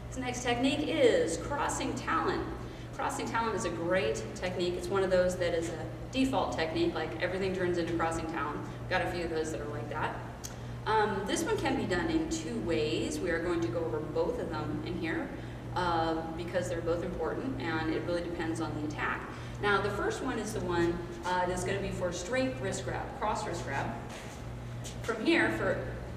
This next technique is crossing Talon. Crossing Talon is a great technique. It's one of those that is a default technique, like everything turns into crossing Talon. Got a few of those that are like that. This one can be done in two ways. We are going to go over both of them in here because they're both important, and it really depends on the attack. Now, the first one is the one that's going to be for straight wrist grab, cross wrist grab. From here,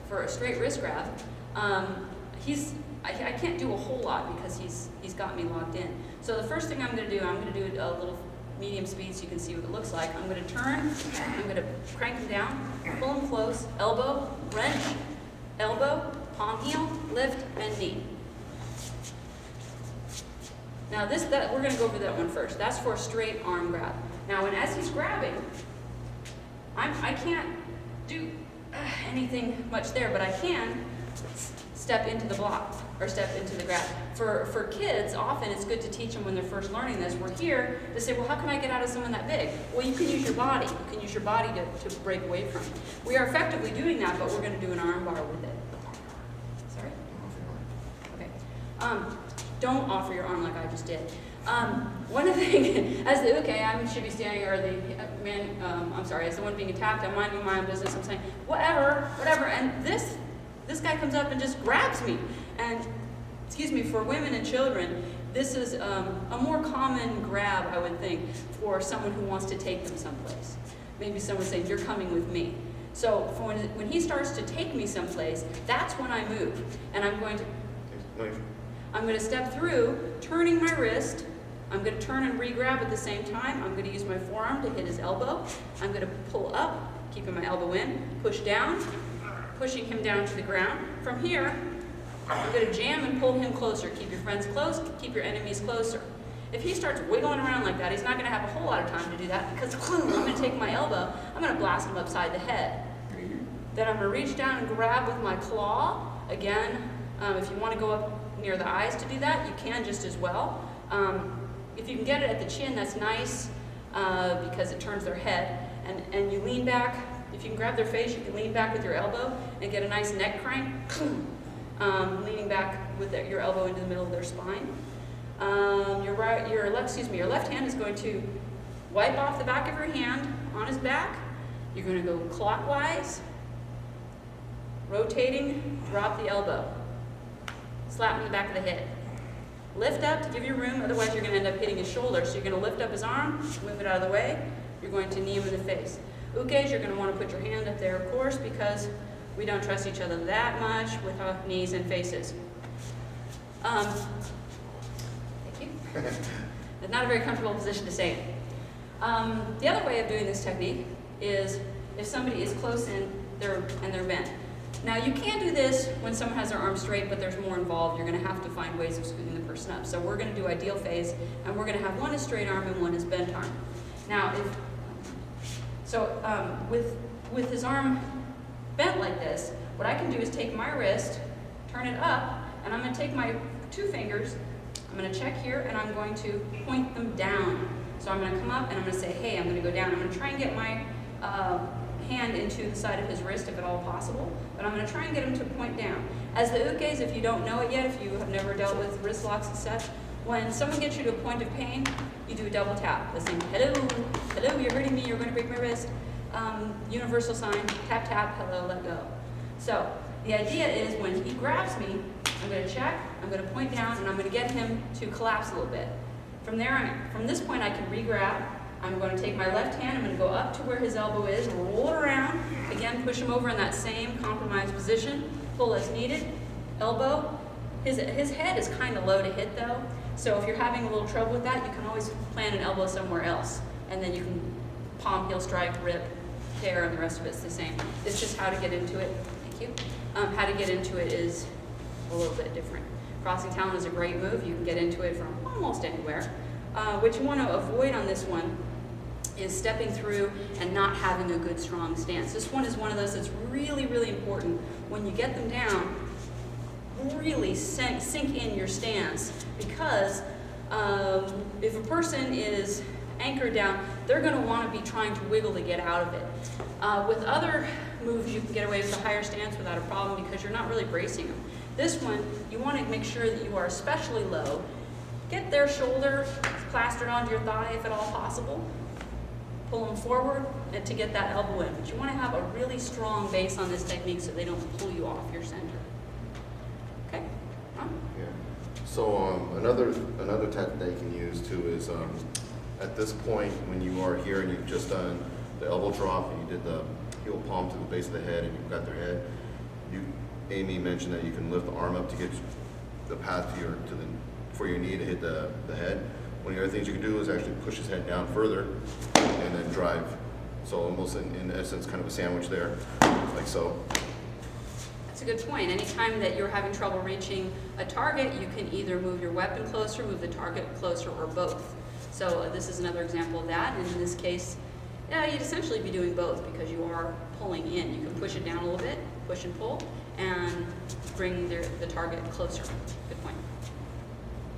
for a straight wrist grab, I can't do a whole lot because he's got me locked in. So the first thing I'm going to do it a little medium speed so you can see what it looks like. I'm going to turn, I'm going to crank him down, pull him close, elbow, wrench, elbow, palm heel, lift, and knee. Now we're going to go over that one first. That's for a straight arm grab. Now, as he's grabbing, I can't do anything much there, but I can step into the block or step into the grab. For kids, often it's good to teach them when they're first learning this. We're here to say, well, how can I get out of someone that big? Well, you can use your body. You can use your body to break away from. We are effectively doing that, but we're going to do an arm bar with it. Sorry? Okay. Don't offer your arm like I just did. One of the things, as the uke, I should be standing, or the man, as the one being attacked, I'm minding my own business. I'm saying, whatever, and this guy comes up and just grabs me. And, excuse me, for women and children, this is a more common grab, I would think, for someone who wants to take them someplace. Maybe someone saying, you're coming with me. So when he starts to take me someplace, that's when I move. And I'm going to step through, turning my wrist. I'm going to turn and re-grab at the same time. I'm going to use my forearm to hit his elbow. I'm going to pull up, keeping my elbow in, push down, pushing him down to the ground. From here, I'm going to jam and pull him closer. Keep your friends close, keep your enemies closer. If he starts wiggling around like that, he's not going to have a whole lot of time to do that because I'm going to take my elbow, I'm going to blast him upside the head. Then I'm going to reach down and grab with my claw. Again, if you want to go up near the eyes to do that, you can just as well. If you can get it at the chin, that's nice because it turns their head. And you lean back. If you can grab their face, you can lean back with your elbow and get a nice neck crank. Leaning back with your elbow into the middle of their spine. Your left hand is going to wipe off the back of your hand on his back. You're going to go clockwise, rotating, drop the elbow. Slap in the back of the head. Lift up to give you room, otherwise you're going to end up hitting his shoulder. So you're going to lift up his arm, move it out of the way. You're going to knee him in the face. Ukes, you're going to want to put your hand up there, of course, because we don't trust each other that much with our knees and faces. Thank you. It's not a very comfortable position to stay in. The other way of doing this technique is if somebody is close and they're bent. Now, you can do this when someone has their arm straight, but there's more involved. You're going to have to find ways of scooting the person up. So we're going to do ideal phase, and we're going to have one is straight arm and one is bent arm. Now, with his arm bent like this, what I can do is take my wrist, turn it up, and I'm going to take my two fingers, I'm going to check here, and I'm going to point them down. So I'm going to come up, and I'm going to say, hey, I'm going to go down. I'm going to try and get my hand into the side of his wrist if at all possible, but I'm going to try and get him to point down. As the ukes, if you don't know it yet, if you have never dealt with wrist locks and such, when someone gets you to a point of pain, you do a double tap. Let's say, hello, you're hurting me, you're going to break my wrist. Universal sign, tap, tap, hello, let go. So the idea is when he grabs me, I'm going to check, I'm going to point down, and I'm going to get him to collapse a little bit. From this point, I can re-grab. I'm going to take my left hand, I'm going to go up to where his elbow is, roll it around, again, push him over in that same compromised position, pull as needed, elbow. His head is kind of low to hit though, so if you're having a little trouble with that, you can always plant an elbow somewhere else, and then you can palm, heel strike, rip, tear, and the rest of it's the same. It's just how to get into it. Thank you. How to get into it is a little bit different. Crossing Talon is a great move. You can get into it from almost anywhere. What you want to avoid on this one is stepping through and not having a good strong stance. This one is one of those that's really, really important. When you get them down, really sink in your stance, because if a person is anchored down, they're going to want to be trying to wiggle to get out of it. With other moves, you can get away with a higher stance without a problem because you're not really bracing them. This one, you want to make sure that you are especially low. Get their shoulder plastered onto your thigh if at all possible. Pull them forward and to get that elbow in. But you want to have a really strong base on this technique so they don't pull you off your center. Okay? Huh? Yeah. So another technique they can use too is at this point when you are here and you've just done the elbow drop and you did the heel palm to the base of the head and you've got their head. Amy mentioned that you can lift the arm up to get the path for your knee to hit the head. One of the other things you can do is actually push his head down further and then drive. So almost in essence kind of a sandwich there, like so. That's a good point. Anytime that you're having trouble reaching a target, you can either move your weapon closer, move the target closer, or both. So this is another example of that. And in this case, yeah, you'd essentially be doing both because you are pulling in. You can push it down a little bit, push and pull, and bring the target closer. Good point.